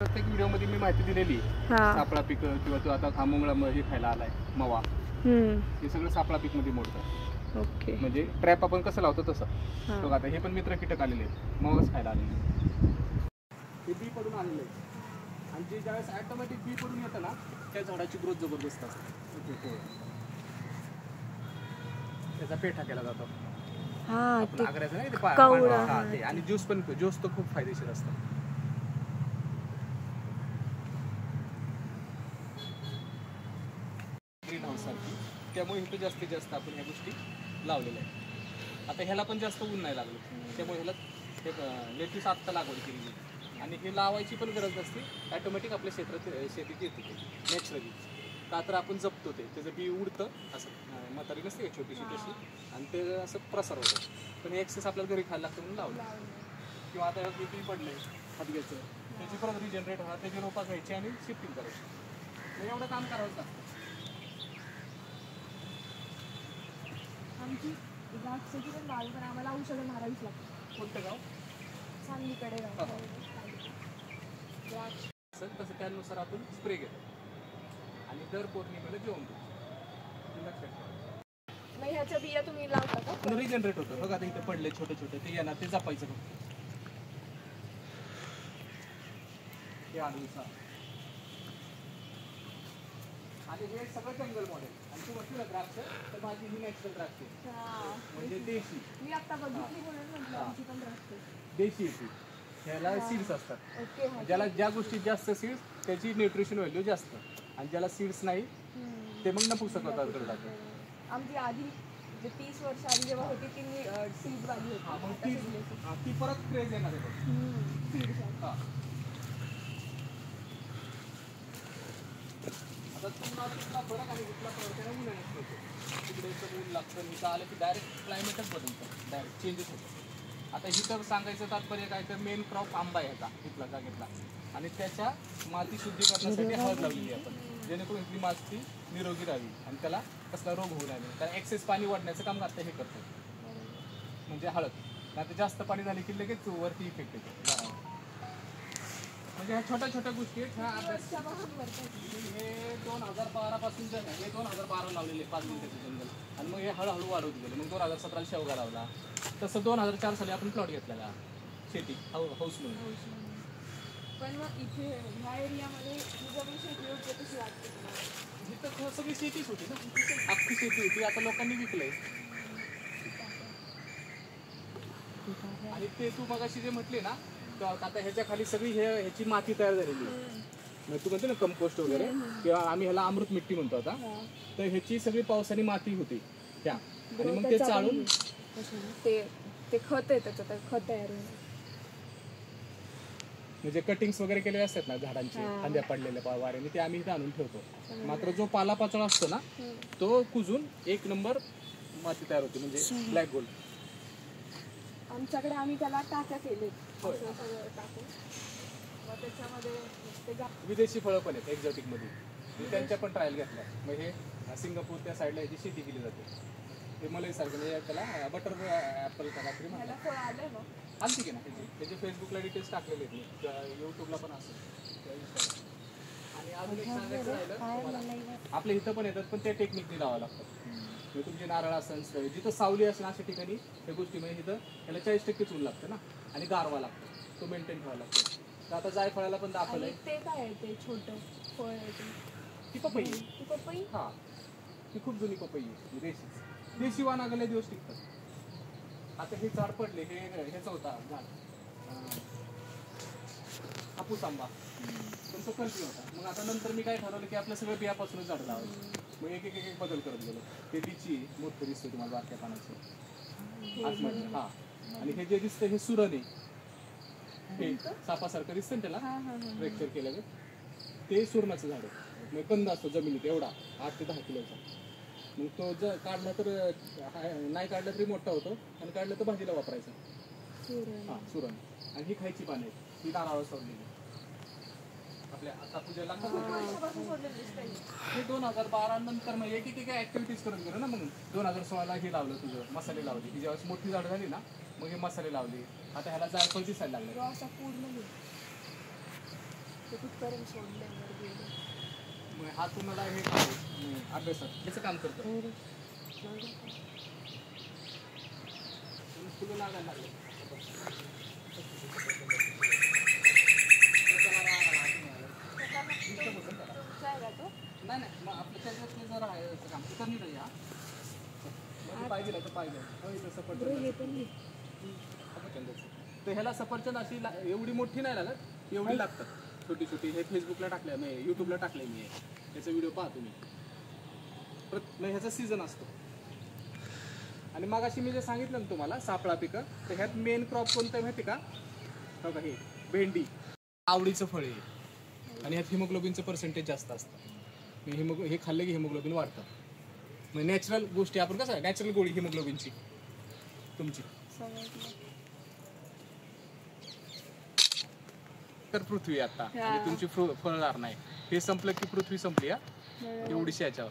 प्रत्येक व्हिडिओमध्ये मी माहिती दिलेली सापळा पीक किंवा तो आता खामुंगळा हे खायला आलाय मवा, हे सगळं सापळा पीक मध्ये मोडतं. ओके. म्हणजे ट्रॅप आपण कसं लावतो तसं. बघा आता हे पण मित्र कीटक आलेले आहेत, मवाच खायला आलेले. हे बी पडून आलेले आहे आणि जे ज्यावेळेस ऑटोमॅटिक बी पडून येतं ना त्या झाडाची ग्रोथ जबरदस्त असते. त्याचा पेठा केला जातो. आपण आग्र्याचं नाही ते आणि ज्यूस पण, ज्यूस तर खूप फायदेशीर असतं. ग्रीन हाऊस सारखी, त्यामुळे इथं जास्तीत जास्त आपण ह्या गोष्टी लावलेल्या आहेत. आता ह्याला पण जास्त ऊन नाही लागलं, त्यामुळे ह्याला हे लेटीस आत्ता लागवड केलेली आणि हे लावायची पण गरज नसते. ॲटोमॅटिक आपल्या क्षेत्रात शेतीत येते ते नॅचरली. का तर आपण जपतो ते, त्याचं बी उडतं असं म्हातारी नसते का छोटीशी तशी, आणि ते असं प्रसार होतं. पण हे एक्सेस आपल्याला घरी खायला लागतं म्हणून लावलं. किंवा आता हे बी पडलं हदग्याचं, त्याची परत रिजनरेट व्हा, त्याची रोपा घ्यायची आणि शिफ्टिंग करायची. एवढं काम करावंच लागतं. आमची द्राक्षाची पण बाग, पण आम्हाला औषधं मारावीच लागतात. कोणतं गाव? सांगलीकडे तसं त्यानुसार आपण स्प्रे घेतो आणि दर पौर्णिमेला जेवण देतो. लक्षात ठेवा. मग ह्याच्या बिया तुम्ही लावता का? रिजनरेट होतं. बघा आता इथे पडले छोटे छोटे, ते येणार, ते जपायचं फक्त. हे आलूचा आणि हे सगळं जंगल मॉडेल. आणि तू म्हटलं द्राक्ष, तर माझी ही नॅचरल द्राक्ष म्हणजे देशी. मी आता बघितली म्हणून म्हटलं आमची पण द्राक्ष देशी येते. ह्याला सीड्स असतात. ज्याला ज्या गोष्टीत जास्त सीड्स त्याची न्यूट्रिशन व्हॅल्यू जास्त, आणि ज्याला सीड्स नाही ते मग नपुसक होतात. आमची आधी 30 वर्ष आधी जेव्हा होती ती सीड वाली होती, ती परत क्रेज येणार आहे. आता तुम्हाला फरक आहे, इथला फरक आहे ऊन नसतो. तिकडे ऊन लागतं, इथं आलं की डायरेक्ट क्लायमेटच बदलतं, डायरेक्ट चेंजेस होतं. आता इथं सांगायचं तात्पर्य काय, तर मेन क्रॉप आंबा आहे ह्याचा, इथला जागेतला, आणि त्याच्या माती शुद्धीकरणासाठी हळद लावलेली आहे आपण, जेणेकरून इथली माती निरोगी राहावी आणि त्याला कसला रोग होऊ नये. कारण एक्सेस पाणी वाढण्याचं काम आता हे करतो, म्हणजे हळद. आता जास्त पाणी झाले की लगेच वरती इफेक्ट येतो. म्हणजे ह्या छोट्या छोट्या गोष्टी आहेत. ह्या अभ्यास हे 2012 पासून हे 2012 लावलेले 5 मिनिटाचे जंगल, आणि मग हे हळूहळू वाढवत गेले. मग 2017 शेवगा लावला, तसं 2004 साली आपण प्लॉट घेतलेला शेती हाऊस म्हणून. पण मग इथे ह्या एरियामध्ये शेती होती कशी वाटते? इथं सगळी शेतीच होती ना, अख्खी शेती होती. आता लोकांनी विकलंय. आणि ते तू मगाशी जे म्हटले ना, आता ह्याच्या खाली सगळी ह्याची माती तयार झालेली आहे. मग तू म्हणते ना कंपोस्ट वगैरे, किंवा आम्ही ह्याला अमृत मिट्टी म्हणतो आता, तर ह्याची सगळी पावसाने माती होती त्या, आणि मग ते चाळून ते खत आहे, त्याचं खत तयार होईल. म्हणजे कटिंग्स वगैरे केलेले असतात ना झाडांचे, फांद्या पडलेल्या वाऱ्याने, ते आम्ही इथे आणून ठेवतो. मात्र जो पालापाचोळा असतो ना, तो कुजून 1 नंबर माती तयार होते, म्हणजे ब्लॅक गोल्ड. आमच्याकडे आम्ही त्याला टाक्या केले टाकून, मग त्याच्यामध्ये विदेशी फळं पण आहेत एक्झॉटिक मध्ये, मी त्यांच्या पण ट्रायल घेतल्या. मग हे सिंगापूर त्या साईडला याची शेती केली जाते. ते मलई सारखं, म्हणजे त्याला बटर ॲपल का काहीतरी म्हणतात. आलती की ना त्याचे फेसबुकला डिटेल्स टाकलेले आहेत, मी यूट्यूबला पण असं. आणि अजून एक सांगायचं राहिलं तुम्हाला, आपल्या इथं पण येतात, पण त्या टेक्निकने लावावं लागतं. तुमचे नारळ असेल, जिथं सावली असेल अशा ठिकाणी त्या गोष्टी, म्हणजे इथं त्याला 40% ऊन लागतं ना, आणि गारवा लागतो, तो मेंटेन ठेवावा लागतो. तर आता जायफळाला पण दाखवलंय. ते काय आहे ते छोटं फळ आहे ती पपई. हा, ती खूप जुनी पपई आहे, देशी वाणागले दिवस टिकतात. आता हे झाड पडले, हे ह्याचं होता झाड हापूस आंबा, पण तो कंटिन्यू होता. मग आता नंतर मी काय ठरवलं की आपलं सगळं बियापासूनच झाड लावायचं. मग एक एक बदल करत गेलो. ते तिची मोठं दिसतं तुम्हाला बारक्या पानाचं, हा, आणि हे जे दिसतं हे सुरण आहे, हे सापासारखं दिसतं ना त्याला फ्रॅक्चर केलं, ते सुरणाचं झाड आहे. मग कंद असतो जमिनीत एवढा 8 ते 10 किलोचा. मग तो जर काढला तर नाही काढला तरी मोठा होतो, आणि काढलं तर भाजीला वापरायचं. हां, सुरण. आणि ही खायची पानं आहेत, ही नारळावर सोडलेली आपल्या आता पूजेला. हे 2012 नंतर मग एक ऍक्टिव्हिटीज करत गेलो ना. मग 2016ला हे लावलं तुझं, मसाले लावले. की जेव्हा मोठी झाड झाली ना, मग हे मसाले लावले. आता ह्याला जायफळ दिसायला लागले. ते कुठपर्यंत सोडल्यावर गेलं. मग हा तुम्हाला हे अभ्यासात याचं काम करतं. फुलं लागायला लागले. तुमचा आहे का तो? नाही नाही, मग आपलं त्याच्यात ते जरा आहे याचं काम कमी नाही. हा पाहिजे तर पाहिजे. इथं सफरचंद तर ह्याला सफरचंद अशी एवढी मोठी नाही लागत, एवढी लागतात छोटी छोटी. हे फेसबुकला टाकलं मी, यूट्यूबला टाकलंय मी, याचा व्हिडिओ पहा तुम्ही. मग ह्याचा सीझन असतो. आणि मग अशी मी जे सांगितलं ना तुम्हाला सापळा पिकं, तर ह्यात मेन क्रॉप कोणतं माहिती का? हो का, हे भेंडी आवडीचं फळ आहे. आणि ह्यात हिमोग्लोबिनचं पर्सेंटेज जास्त असतं. हे खाल्लं की हिमोग्लोबिन वाढतं. मग नॅचरल गोष्टी आपण कसं नॅचरल गोळी हिमोग्लोबिनची तुमची. तर पृथ्वी आता आणि तुमची फळधार नाही. हे संपलं की पृथ्वी संपली. एवढीशी याच्यावर.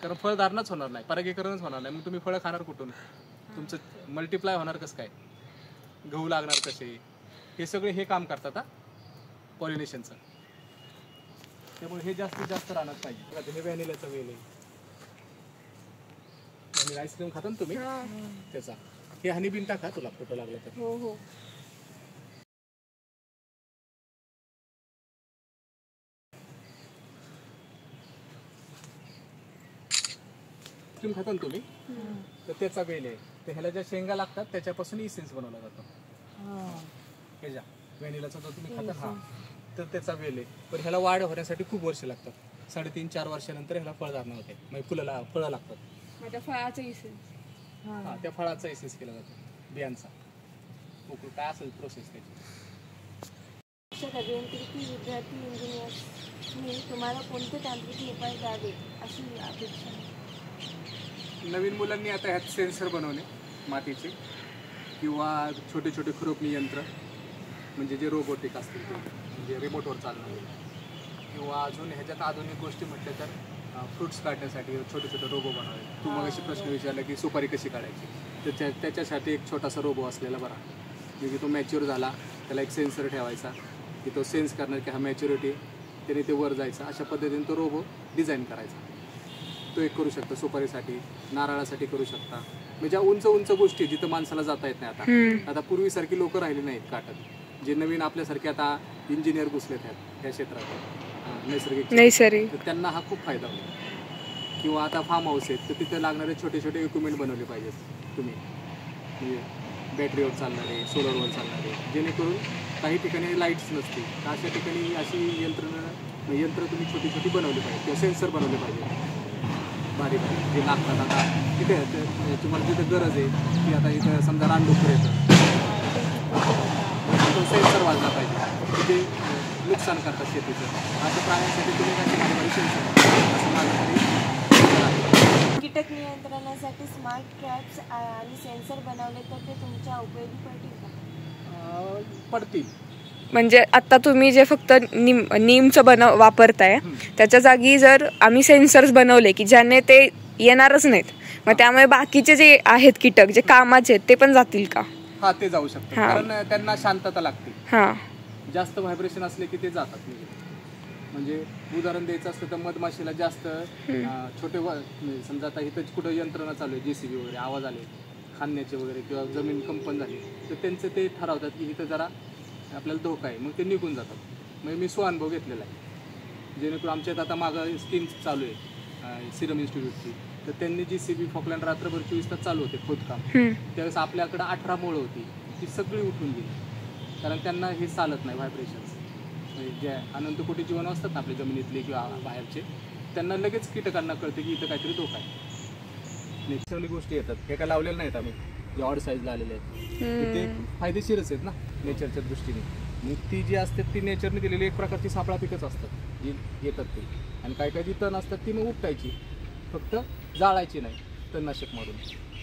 कारण फळधारणच होणार नाही, परागीकरणच होणार नाही. मग तुम्ही फळं खाणार कुठून? तुमचं मल्टिप्लाय होणार कसं काय? गहू लागणार कसे? हे सगळे हे काम करतात पॉलिनेशनचं. त्यामुळे हे जास्तीत जास्त राहणार पाहिजे. हे व्हॅनिलाचा वेल आहे. व्हॅनिला आईस्क्रीम खाता ना तुम्ही त्याचा. हे हनीबीन टाका तुला फोटो लागला तर. हो हो. आईस्क्रीम खाता ना तुम्ही, तर त्याचा वेल आहे. तर ह्याला ज्या शेंगा लागतात त्याच्यापासून इसेन्स बनवला जातो. ह्याच्या व्हॅनिलाचा जो तुम्ही खाता हा, तर त्याचा वेल आहे. पण ह्याला वाढ होण्यासाठी खूप वर्ष लागतात. 3.5-4 वर्षानंतर ह्याला फळधारणा होते. म्हणजे फळं लागतात. माझ्या फळाचं इसेन्स. हा, त्या फळाचा इसेन्स केला जातो, बियांचा. काय असेल प्रोसेस त्याची. अभियांत्रिकी विद्यार्थी इंजिनियर्सनी तुम्हाला कोणते तांत्रिक उपाय द्यावे अशी अपेक्षा? नवीन मुलांनी आता ह्यात सेन्सर बनवणे मातीचे, किंवा छोटे छोटे खुरपणी यंत्र, म्हणजे जे रोबोटिक असतील ते, म्हणजे रिमोटवर चालणारे. किंवा अजून ह्याच्यात आधुनिक गोष्टी म्हटल्या तर फ्रुट्स काढण्यासाठी छोटे छोटे रोबो बनवले. तू मग अशी प्रश्न विचारला की सुपारी कशी काढायची, त्याच्यासाठी एक छोटासा रोबो असलेला बरा. म्हणजे तो मॅच्युअर झाला, त्याला एक सेन्सर ठेवायचा की तो सेन्स करणार की हा मॅच्युरिटी, त्याने ते वर जायचा. अशा पद्धतीने तो रोबो डिझाईन करायचा. तो एक करू शकता. सुपारीसाठी, नारळासाठी करू शकता. म्हणजे उंच उंच गोष्टी जिथं माणसाला जाता येत नाही आता पूर्वीसारखी लोक राहिली नाहीत काटत. जे नवीन आपल्यासारखे आता इंजिनियर घुसलेत ह्या क्षेत्रात नैसर्गिक, तर त्यांना हा खूप फायदा होईल. किंवा आता फार्म हाऊस आहेत, तर तिथे लागणारे छोटे छोटे इक्विपमेंट बनवले पाहिजेत तुम्ही, म्हणजे बॅटरीवर चालणारे, सोलरवर चालणारे, जेणेकरून काही ठिकाणी लाईट्स नसतील तर अशा ठिकाणी अशी यंत्र तुम्ही छोटी छोटी बनवली पाहिजे. किंवा सेन्सर बनवले पाहिजे बारीक जे लागतात. आता तिथे तुम्हाला जिथं गरज आहे की आता इथं समजा रानडुक्कर येतं, तो सेन्सर वाजला पाहिजे की ते नुकसान करतात शेतीचं. अशा प्राण्यांसाठी तुम्ही काय सेन्सर असं माझं तरी. कीटक नियंत्रणासाठी स्मार्ट ट्रॅप्स आणि सेन्सर बनवले तर ते तुमच्या उपयोगी पडतील का? पडतील. म्हणजे आता तुम्ही जे फक्त नीमचं वापरताय, त्याच्या जागी जर आम्ही सेन्सर्स बनवले की ज्याने ते येणारच नाहीत, मग त्यामुळे बाकीचे जे आहेत कीटक जे कामाचे आहेत ते पण जातील का? हा, ते जाऊ शकतात. कारण त्यांना शांतता लागते. हा, जास्त व्हायब्रेशन असले की ते जातात. म्हणजे उदाहरण द्यायचं असलं तर मधमाशीला जास्त छोटे समजा आता इथं कुठं यंत्रणा चालू आहे, JCB वगैरे आवाज आले खाण्याचे वगैरे, किंवा जमीन कंपन झाली, तर त्यांचं ते ठरवतात की इथं जरा आपल्याला धोका आहे, मग ते निघून जातात. म्हणजे मी स्वानुभव घेतलेला आहे. जेणेकरून आमच्यात आता मागं स्कीम चालू आहे सिरम इन्स्टिट्यूटची, तर त्यांनी JCB फॉकलँड रात्रभर 24 तास चालू होते खोदकाम. त्यावेळेस आपल्याकडं 18 मुळं होती, ती सगळी उठून गेली. कारण त्यांना हे चालत नाही व्हायब्रेशन्स. जे अनंतकोटी जीवन असतात ना आपल्या जमिनीतले किंवा बाहेरचे, त्यांना लगेच कीटकांना कळते की इथं काहीतरी धोका आहे. नॅचरली गोष्टी येतात, हे काय लावलेलं नाहीत आम्ही, जे ऑड साईजला आलेले आहेत, ते फायदेशीरच आहेत ना नेचरच्या दृष्टीने. मग ती जी असतात ती नेचरने दिलेली एक प्रकारची सापळा पिकच असतात जी येतात ते. आणि काही काही जी तण असतात ती मग उपटायची, फक्त जाळायची नाही तणनाशक मारून.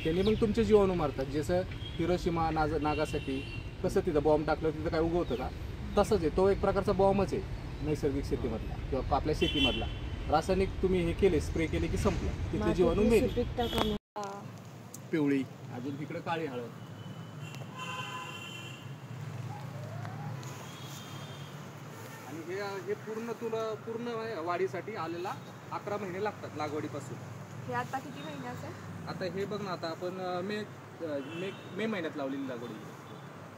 त्यांनी मग तुमचे जीवाणू मारतात. जसं हिरोशिमा नागासाठी कसं तिथं बॉम्ब टाकलं तिथं काय उगवतं का, तसंच आहे. तो एक प्रकारचा बॉम्बच आहे नैसर्गिक शेतीमधला किंवा आपल्या शेतीमधला. रासायनिक तुम्ही हे केले, स्प्रे केले की संपलं, तिथले जीवाणू मेले. पिवळी, अजून तिकडे काळी हळद. आणि हे पूर्ण वाढीसाठी आलेला 11 महिने लागतात लागवडीपासून. हे आता किती महिन्याचं आहे? आता हे बघ ना, आता आपण मे महिन्यात लावलेली लागवड आहे.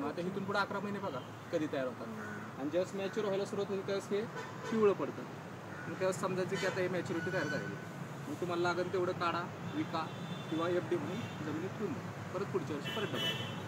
मग आता इथून पुढे 11 महिने बघा कधी तयार होतात. आणि ज्यावेळेस मॅच्युअर व्हायला सुरुवात होते त्यावेळेस हे पिवळं पडतं. मग त्यावेळेस समजायचं की आता हे मॅच्युरिटी तयार झालेली. मग तुम्हाला लागेल तेवढं काढा, विका किंवा FD म्हणून जमिनीत ठेवून द्या. परत पुढच्या वर्षी परत डबल.